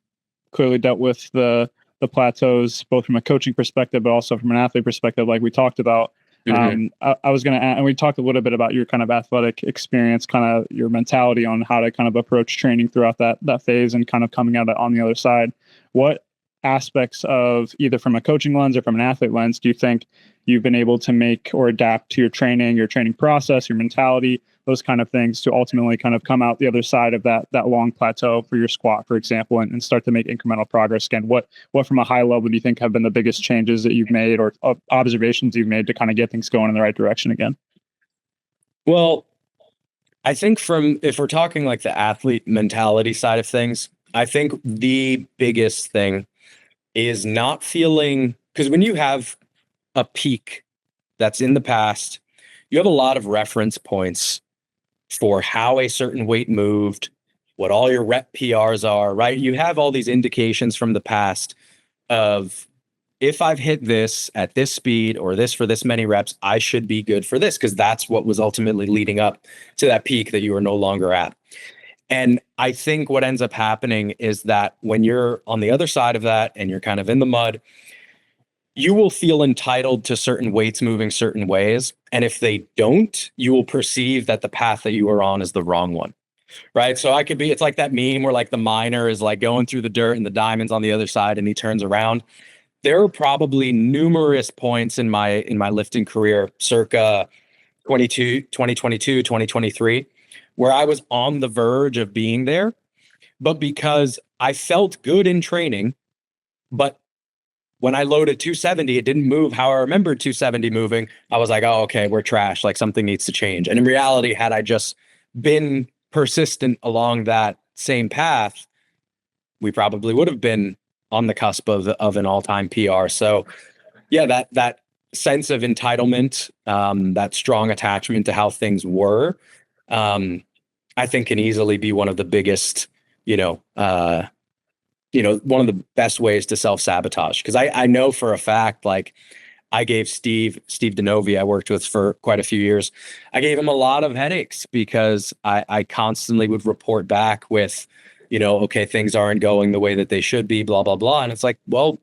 clearly dealt with the plateaus, both from a coaching perspective, but also from an athlete perspective, like we talked about. Mhm. I was going to, and we talked a little bit about your kind of athletic experience, kind of your mentality on how to kind of approach training throughout that phase and kind of coming out on the other side. What aspects of, either from a coaching lens or from an athlete lens, do you think you've been able to make or adapt to your training process, your mentality, those kind of things, to ultimately kind of come out the other side of that long plateau for your squat, for example, and start to make incremental progress again? What from a high level do you think have been the biggest changes that you've made, or observations you've made to kind of get things going in the right direction again? Well, I think if we're talking like the athlete mentality side of things, I think the biggest thing is not feeling, because when you have a peak that's in the past, you have a lot of reference points for how a certain weight moved, what all your rep PRs are, right? You have all these indications from the past of, if I've hit this at this speed or this for this many reps, I should be good for this, because that's what was ultimately leading up to that peak that you are no longer at. And I think what ends up happening is that when you're on the other side of that and you're kind of in the mud, you will feel entitled to certain weights moving certain ways. And if they don't, you will perceive that the path that you are on is the wrong one. Right. So it's like that meme where like the miner is like going through the dirt and the diamonds on the other side and he turns around. There are probably numerous points in my lifting career, circa 2022, 2023, where I was on the verge of being there, but because I felt good in training, but when I loaded 270, it didn't move how I remembered 270 moving. I was like, oh, okay, we're trash. Like, something needs to change. And in reality, had I just been persistent along that same path, we probably would have been on the cusp of an all-time PR. So yeah, that sense of entitlement, that strong attachment to how things were, I think can easily be one of the biggest, one of the best ways to self-sabotage. Because I know for a fact, like, I gave Steve DeNovi, I worked with for quite a few years, I gave him a lot of headaches because I constantly would report back with, okay, things aren't going the way that they should be, blah, blah, blah. And it's like, well,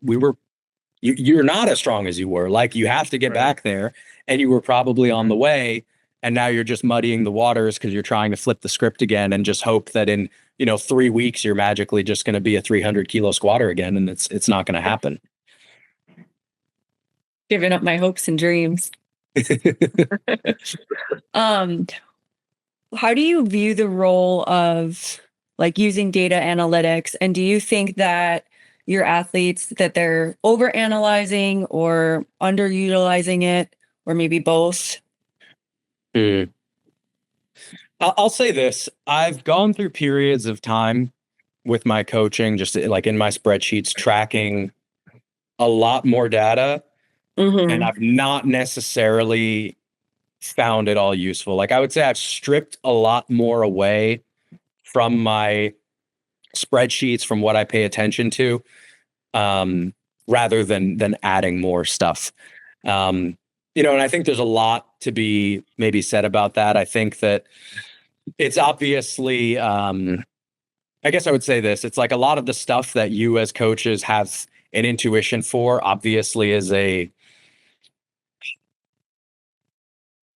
you're not as strong as you were. Like, you have to get back there, and you were probably on the way. And now you're just muddying the waters because you're trying to flip the script again and just hope that in, 3 weeks, you're magically just going to be a 300 kilo squatter again. And it's not going to happen. Giving up my hopes and dreams. How do you view the role of like using data analytics? And do you think that your athletes, that they're overanalyzing or underutilizing it, or maybe both? I'll say this. I've gone through periods of time with my coaching, just like in my spreadsheets, tracking a lot more data. And I've not necessarily found it all useful. Like, I would say I've stripped a lot more away from my spreadsheets, from what I pay attention to, rather than adding more stuff. And I think there's a lot to be maybe said about that. I think that it's obviously, I guess I would say this, it's like a lot of the stuff that you as coaches have an intuition for, obviously, is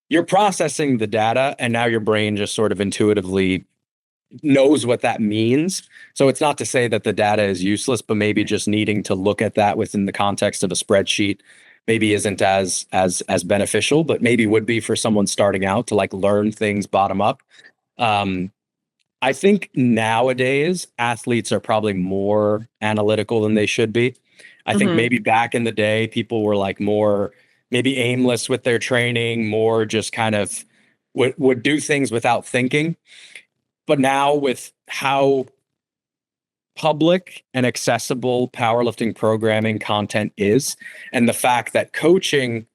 you're processing the data, and now your brain just sort of intuitively knows what that means. So it's not to say that the data is useless, but maybe just needing to look at that within the context of a spreadsheet maybe isn't as beneficial, but maybe would be for someone starting out to like learn things bottom up. I think nowadays athletes are probably more analytical than they should be. I think Mhm. maybe back in the day, people were like more maybe aimless with their training, more just kind of would do things without thinking. But now with how public and accessible powerlifting programming content is, and the fact that coaching,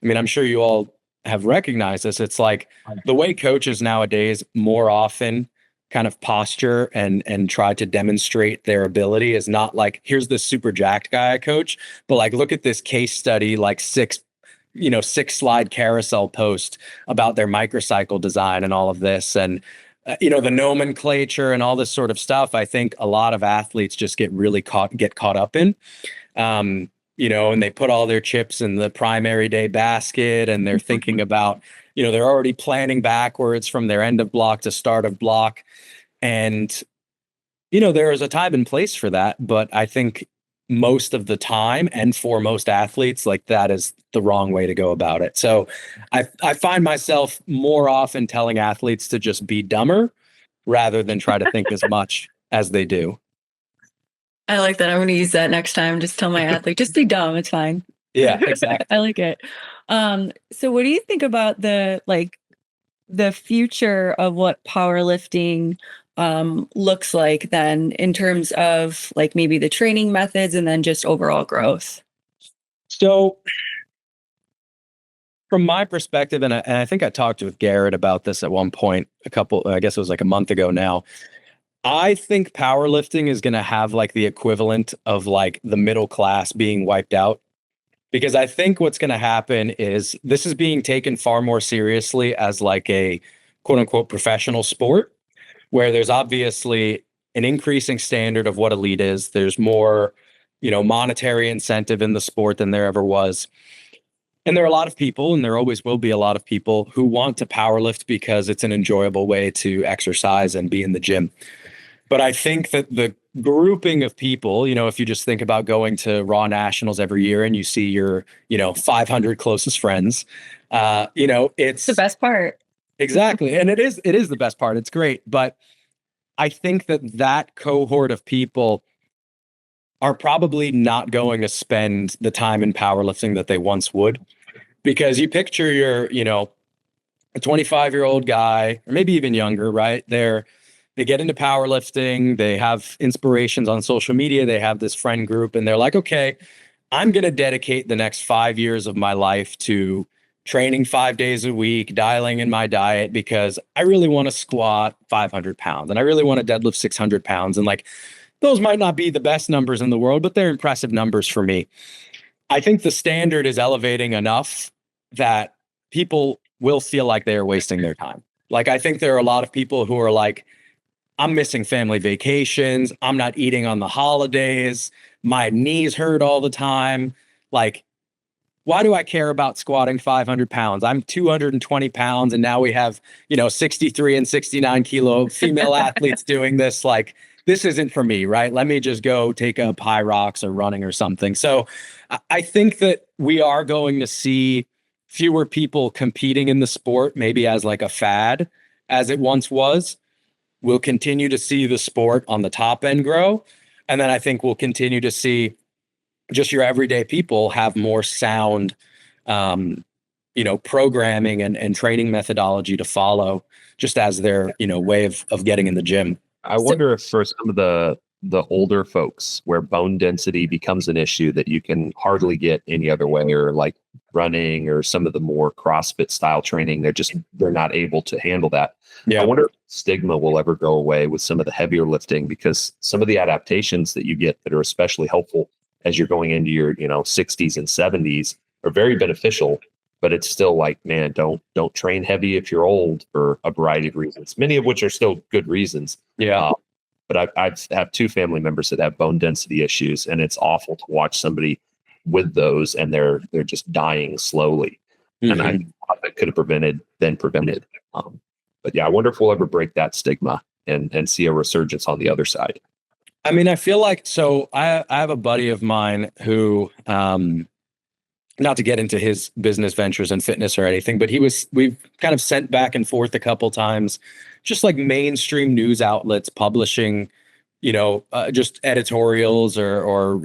I mean, I'm sure you all have recognized this. It's like the way coaches nowadays more often kind of posture and try to demonstrate their ability is not like, here's this super jacked guy I coach, but like, look at this case study, like six slide carousel post about their microcycle design and all of this. And the nomenclature and all this sort of stuff, I think a lot of athletes just get caught up in. And they put all their chips in the primary day basket, and they're thinking about, they're already planning backwards from their end of block to start of block. And, there is a time and place for that, but I think most of the time, and for most athletes, like, that is the wrong way to go about it. So I find myself more often telling athletes to just be dumber rather than try to think as much as they do. I like that. I'm going to use that next time. Just tell my athlete, just be dumb. It's fine. Yeah, exactly. I like it. So what do you think about the future of what powerlifting looks like then, in terms of like maybe the training methods and then just overall growth? So from my perspective, and I think I talked with Garrett about this at one point, I guess it was like a month ago now. I think powerlifting is going to have like the equivalent of like the middle class being wiped out, because I think what's going to happen is this is being taken far more seriously as like a quote unquote professional sport, where there's obviously an increasing standard of what elite is. There's more, monetary incentive in the sport than there ever was. And there are a lot of people, and there always will be a lot of people who want to powerlift because it's an enjoyable way to exercise and be in the gym. But I think that the grouping of people, if you just think about going to Raw Nationals every year and you see your, 500 closest friends, it's The best part. exactly. And it is the best part. It's great. But I think that cohort of people are probably not going to spend the time in powerlifting that they once would, because you picture your, a 25-year-old guy, or maybe even younger, right? They get into powerlifting, they have inspirations on social media, they have this friend group, and they're like, okay, I'm going to dedicate the next 5 years of my life to training 5 days a week, dialing in my diet, because I really want to squat 500 pounds and I really want to deadlift 600 pounds. And like, those might not be the best numbers in the world, but they're impressive numbers for me. I think the standard is elevating enough that people will feel like they are wasting their time. Like, I think there are a lot of people who are like, I'm missing family vacations, I'm not eating on the holidays, my knees hurt all the time. Like, why do I care about squatting 500 pounds? I'm 220 pounds, and now we have, 63 and 69 kilo female athletes doing this. Like, this isn't for me, right? Let me just go take up high rocks or running or something. So I think that we are going to see fewer people competing in the sport, maybe as like a fad, as it once was. We'll continue to see the sport on the top end grow. And then I think we'll continue to see just your everyday people have more sound, programming and training methodology to follow, just as their, way of getting in the gym. I wonder if for some of the older folks where bone density becomes an issue that you can hardly get any other way, or like running or some of the more CrossFit style training, they're not able to handle that. Yeah. I wonder if stigma will ever go away with some of the heavier lifting, because some of the adaptations that you get that are especially helpful as you're going into your, 60s and 70s are very beneficial. But it's still like, man, don't train heavy if you're old, for a variety of reasons, many of which are still good reasons. Yeah. But I have two family members that have bone density issues, and it's awful to watch somebody with those, and they're just dying slowly. Mm-hmm. And I thought that could have been prevented. But yeah, I wonder if we'll ever break that stigma and see a resurgence on the other side. I mean, I feel like, so I have a buddy of mine who, not to get into his business ventures and fitness or anything, but we've kind of sent back and forth a couple times just like mainstream news outlets publishing, just editorials or,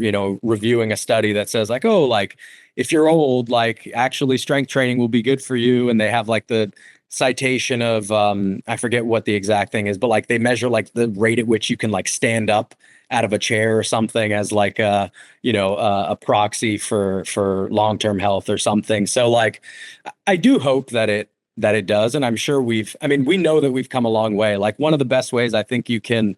reviewing a study that says like, oh, like if you're old, like actually strength training will be good for you. And they have like the citation of, I forget what the exact thing is, but like they measure like the rate at which you can like stand up out of a chair or something as like a proxy for long-term health or something. So like I do hope that it does. And I'm sure we know that we've come a long way. Like one of the best ways I think you can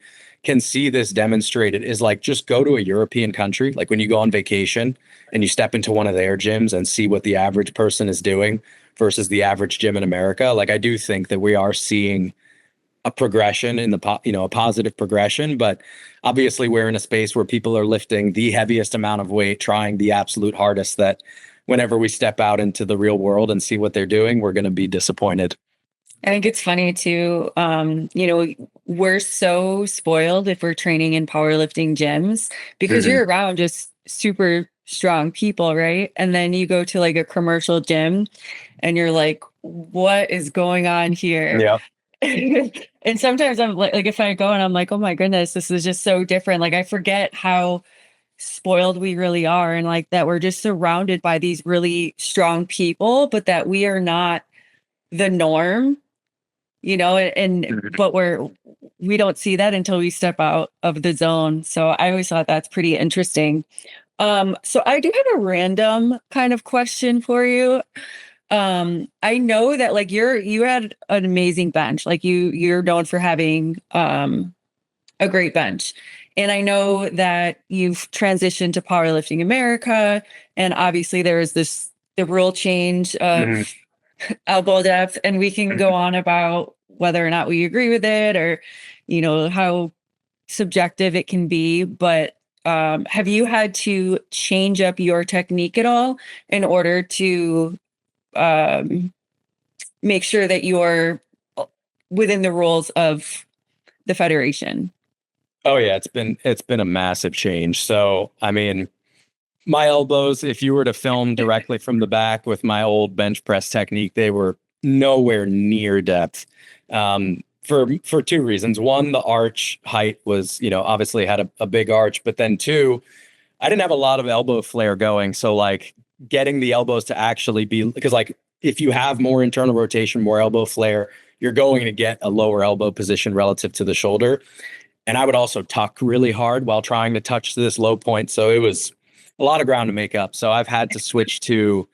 see this demonstrated is like just go to a European country. Like when you go on vacation and you step into one of their gyms and see what the average person is doing versus the average gym in America. Like I do think that we are seeing a progression in a positive progression, but obviously we're in a space where people are lifting the heaviest amount of weight, trying the absolute hardest, that whenever we step out into the real world and see what they're doing, we're going to be disappointed. I think it's funny too. We're so spoiled if we're training in powerlifting gyms because you're around just super strong people, right? And then you go to like a commercial gym and you're like, what is going on here? Yeah. And sometimes I'm like if I go and I'm like, oh my goodness, this is just so different. Like I forget how spoiled we really are, and like that we're just surrounded by these really strong people, but that we are not the norm, but we don't see that until we step out of the zone. So I always thought that's pretty interesting. So I do have a random kind of question for you. I know that like you had an amazing bench. Like you're known for having a great bench. And I know that you've transitioned to Powerlifting America, and obviously there is the rule change of elbow depth, and we can go on about whether or not we agree with it or how subjective it can be. But have you had to change up your technique at all in order to make sure that you're within the rules of the federation? Oh yeah, it's been a massive change. So, I mean, my elbows, if you were to film directly from the back with my old bench press technique, they were nowhere near depth. For two reasons. One, the arch height was, obviously had a big arch, but then two, I didn't have a lot of elbow flare going. So like getting the elbows to actually be, because like if you have more internal rotation, more elbow flare, you're going to get a lower elbow position relative to the shoulder. And I would also tuck really hard while trying to touch this low point. So it was a lot of ground to make up. So I've had to switch to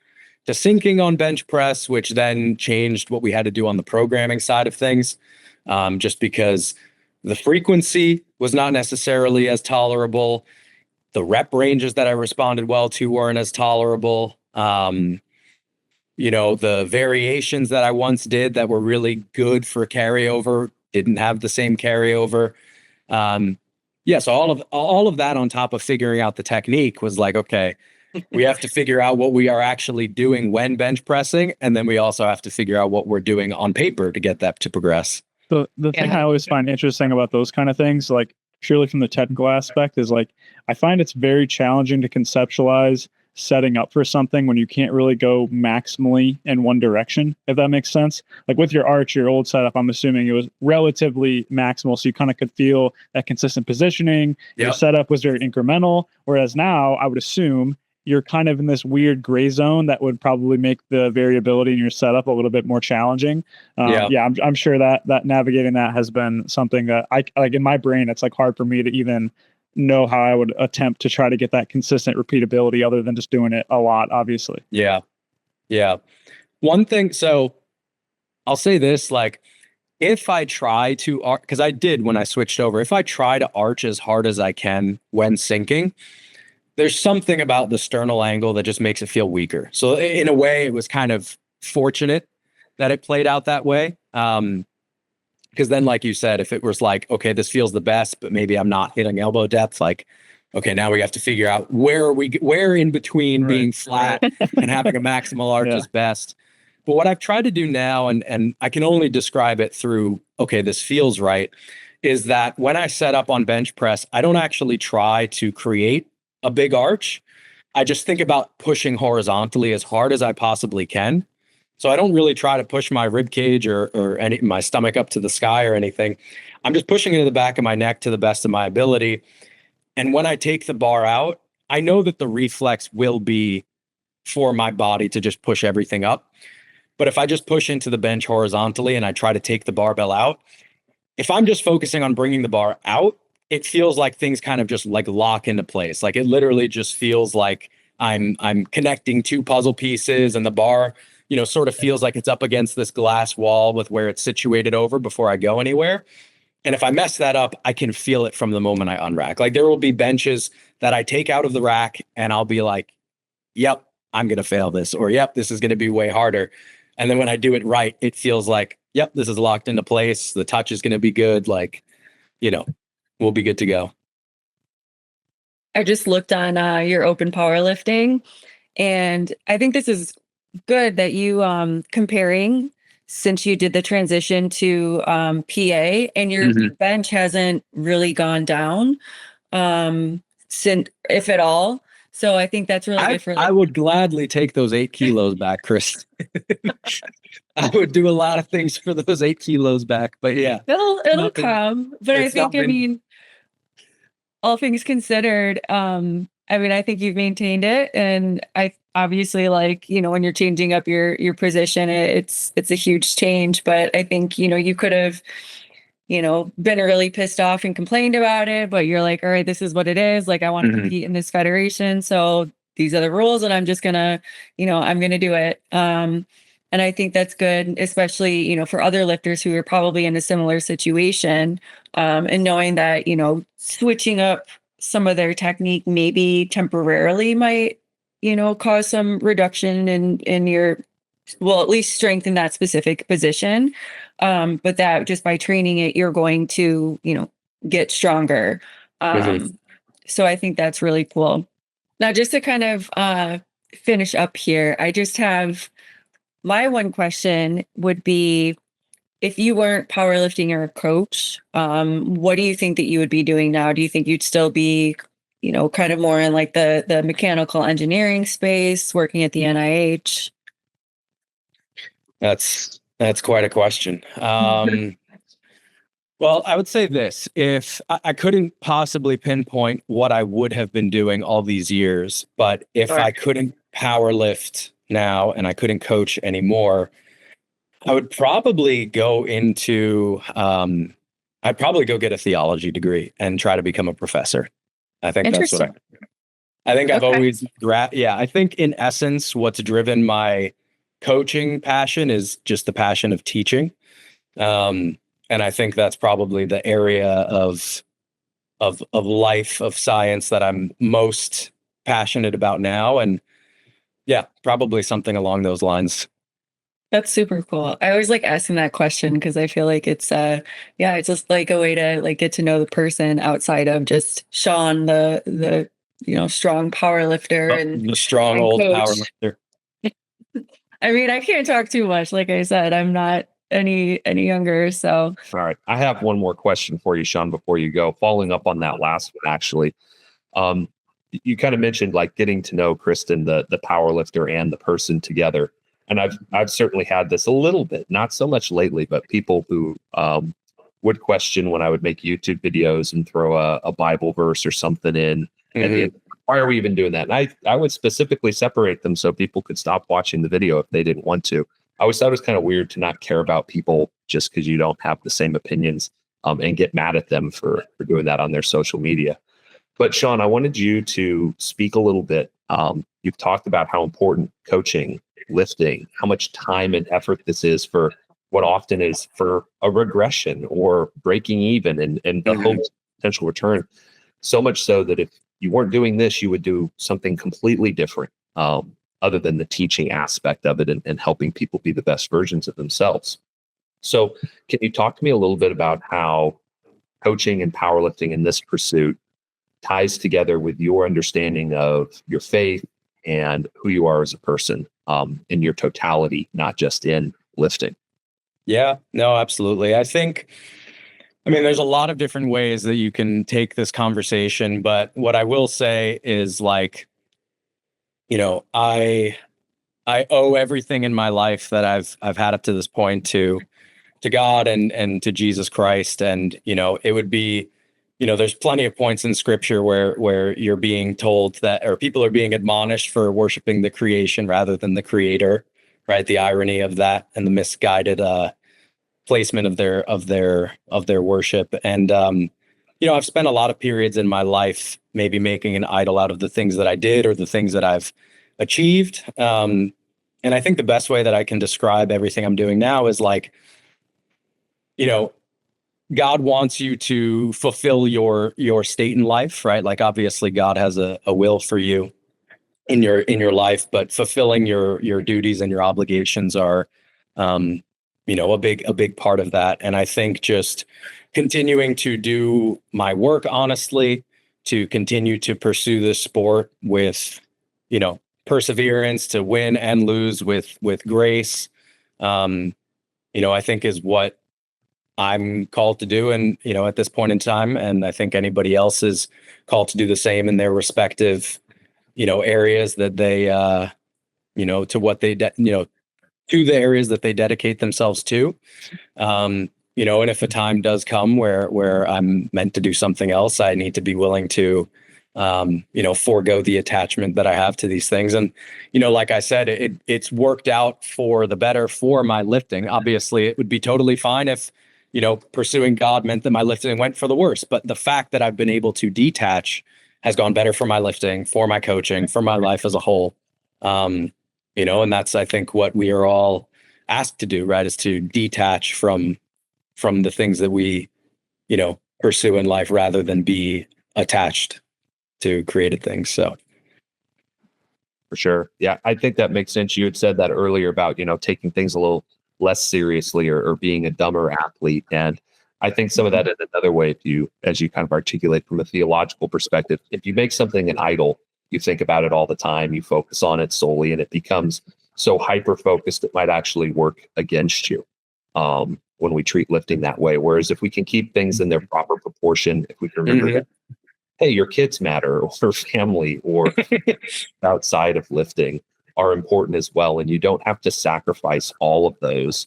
sinking on bench press, which then changed what we had to do on the programming side of things, just because the frequency was not necessarily as tolerable. The rep ranges that I responded well to weren't as tolerable. The variations that I once did that were really good for carryover didn't have the same carryover. So all of that on top of figuring out the technique was like, okay, we have to figure out what we are actually doing when bench pressing. And then we also have to figure out what we're doing on paper to get that to progress. The thing I always find interesting about those kind of things, like purely from the technical aspect, is like, I find it's very challenging to conceptualize setting up for something when you can't really go maximally in one direction, if that makes sense. Like with your arch, your old setup, I'm assuming it was relatively maximal, so you kind of could feel that consistent positioning. Yep. Your setup was very incremental, whereas now I would assume you're kind of in this weird gray zone that would probably make the variability in your setup a little bit more challenging. I'm sure that navigating that has been something that I like in my brain. It's like hard for me to even know how I would attempt to try to get that consistent repeatability other than just doing it a lot, obviously. Yeah. One thing, so I'll say this, like if I try to arch, because I did when I switched over, if I try to arch as hard as I can when sinking, there's something about the sternal angle that just makes it feel weaker. So in a way, it was kind of fortunate that it played out that way. Because then, like you said, if it was like, okay, this feels the best, but maybe I'm not hitting elbow depth, like, okay, now we have to figure out where in between being flat and having a maximal arch is best. But what I've tried to do now, and I can only describe it through, okay, this feels right, is that when I set up on bench press, I don't actually try to create a big arch. I just think about pushing horizontally as hard as I possibly can. So I don't really try to push my rib cage or my stomach up to the sky or anything. I'm just pushing into the back of my neck to the best of my ability. And when I take the bar out, I know that the reflex will be for my body to just push everything up. But if I just push into the bench horizontally and I try to take the barbell out, if I'm just focusing on bringing the bar out, it feels like things kind of just like lock into place. Like it literally just feels like I'm connecting two puzzle pieces, and the bar, sort of feels like it's up against this glass wall with where it's situated over before I go anywhere. And if I mess that up, I can feel it from the moment I unrack. Like there will be benches that I take out of the rack and I'll be like, yep, I'm going to fail this, or yep, this is going to be way harder. And then when I do it right, it feels like, yep, this is locked into place. The touch is going to be good. Like, we'll be good to go. I just looked on your open powerlifting, and I think this is good that you comparing, since you did the transition to PA, and your bench hasn't really gone down since, if at all. So I think that's really good for I would gladly take those 8 kilos back, Chris. I would do a lot of things for those 8 kilos back, but yeah. It'll come. But I think, I mean, all things considered, I think you've maintained it, and I obviously, like, when you're changing up your position, it's a huge change. But I think, you could have, been really pissed off and complained about it, but you're like, all right, this is what it is. Like, I want to compete in this federation, so these are the rules, and I'm just gonna, I'm gonna do it. And I think that's good, especially, for other lifters who are probably in a similar situation, and knowing that, switching up some of their technique maybe temporarily might, cause some reduction in your, well, at least strength in that specific position. But that just by training it, you're going to, get stronger. So I think that's really cool. Now, just to kind of finish up here, I just have my one question would be, if you weren't powerlifting or a coach, what do you think that you would be doing now? Do you think you'd still be, kind of more in like the mechanical engineering space, working at the NIH? That's quite a question. Well, I would say this: if I couldn't possibly pinpoint what I would have been doing all these years, but if I couldn't powerlift now and I couldn't coach anymore, I would probably go into, I'd probably go get a theology degree and try to become a professor. I think that's what I think I've always, I think in essence, what's driven my coaching passion is just the passion of teaching. And I think that's probably the area of life, of science that I'm most passionate about now. And yeah, probably something along those lines. That's super cool. I always like asking that question because I feel like it's it's just like a way to like get to know the person outside of just Sean, the strong power lifter and the strong old power lifter. I mean, I can't talk too much. Like I said, I'm not any younger. So all right. I have one more question for you, Sean, before you go. Following up on that last one, actually. You kind of mentioned like getting to know Kristen, the power lifter, and the person together. And I've certainly had this a little bit, not so much lately, but people who would question when I would make YouTube videos and throw a Bible verse or something in. And why are we even doing that? And I would specifically separate them so people could stop watching the video if they didn't want to. I always thought it was kind of weird to not care about people just because you don't have the same opinions, and get mad at them for doing that on their social media. But Sean, I wanted you to speak a little bit. You've talked about how important coaching, lifting, how much time and effort this is for what often is for a regression or breaking even and the hope of potential return. So much so that if you weren't doing this, you would do something completely different, other than the teaching aspect of it and helping people be the best versions of themselves. So can you talk to me a little bit about how coaching and powerlifting in this pursuit ties together with your understanding of your faith and who you are as a person, in your totality, not just in lifting? Yeah, no, absolutely. I mean, there's a lot of different ways that you can take this conversation, but what I will say is like, I I owe everything in my life that I've had up to this point to God and to Jesus Christ. And, it would be, there's plenty of points in scripture where you're being told that, or people are being admonished for worshiping the creation rather than the creator, right? The irony of that and the misguided placement of their worship. And I've spent a lot of periods in my life maybe making an idol out of the things that I did or the things that I've achieved. And I think the best way that I can describe everything I'm doing now is like, God wants you to fulfill your state in life, right? Like obviously God has a will for you in your life, but fulfilling your duties and your obligations are a big part of that. And I think just continuing to do my work honestly, to continue to pursue this sport with, perseverance, to win and lose with grace, I think is what I'm called to do. And, at this point in time, and I think anybody else is called to do the same in their respective, areas that they, to what they, to the areas that they dedicate themselves to. And if a time does come where I'm meant to do something else, I need to be willing to, forego the attachment that I have to these things. And, like I said, it's worked out for the better for my lifting. Obviously, it would be totally fine if, pursuing God meant that my lifting went for the worse. But the fact that I've been able to detach has gone better for my lifting, for my coaching, for my life as a whole. And that's, I think, what we are all asked to do, right? Is to detach from the things that we, pursue in life rather than be attached to created things. So For sure. Yeah, I think that makes sense. You had said that earlier about, taking things a little less seriously or being a dumber athlete. And I think some of that in another way, as you kind of articulate from a theological perspective, if you make something an idol, you think about it all the time, you focus on it solely, and it becomes so hyper focused, it might actually work against you when we treat lifting that way. Whereas if we can keep things in their proper proportion, if we can remember that, hey, your kids matter, or family, or outside of lifting are important as well. And you don't have to sacrifice all of those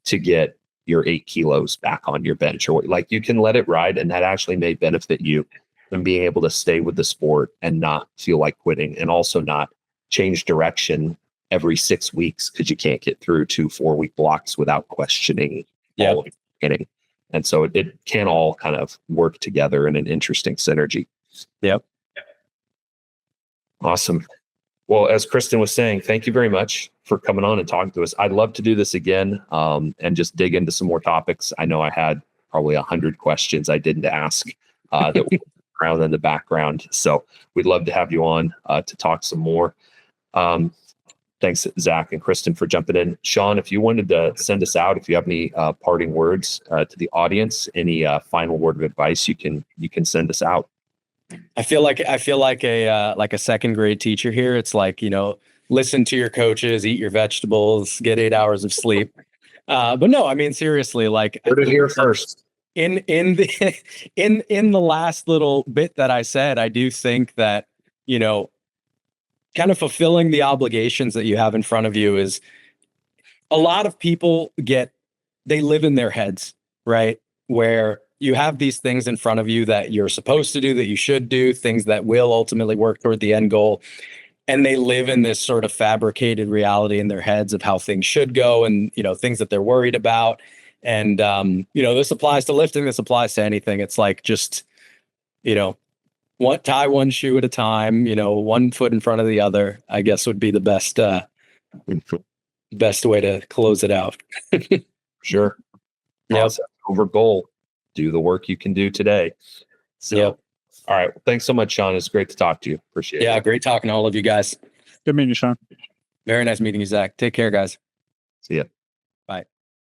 to get your 8 kilos back on your bench, or like you can let it ride, and that actually may benefit you in being able to stay with the sport and not feel like quitting, and also not change direction every 6 weeks because you can't get through 2 4-week blocks without questioning all of it. And so it can all kind of work together in an interesting synergy. Yep. Awesome. Well, as Kristen was saying, thank you very much for coming on and talking to us. I'd love to do this again and just dig into some more topics. I know I had probably 100 questions I didn't ask that were around in the background. So we'd love to have you on to talk some more. Thanks, Zach and Kristen, for jumping in. Sean, if you wanted to send us out, if you have any parting words to the audience, any final word of advice, you can send us out. I feel like a second grade teacher here. It's like, listen to your coaches, eat your vegetables, get 8 hours of sleep. But no, I mean, seriously, like Heard it here first. in the last little bit that I said, I do think that, kind of fulfilling the obligations that you have in front of you is, a lot of people they live in their heads, right? Where you have these things in front of you that you're supposed to do, that you should do, things that will ultimately work toward the end goal. And they live in this sort of fabricated reality in their heads of how things should go, and, things that they're worried about. And, this applies to lifting, this applies to anything. It's like, just, tie one shoe at a time, 1 foot in front of the other, I guess would be the best way to close it out. Sure. Yep. Awesome. Over goal. Do the work you can do today. So, Yep. All right. Well, thanks so much, Sean. It's great to talk to you. Appreciate it. Yeah. Great talking to all of you guys. Good meeting you, Sean. Very nice meeting you, Zach. Take care, guys. See ya.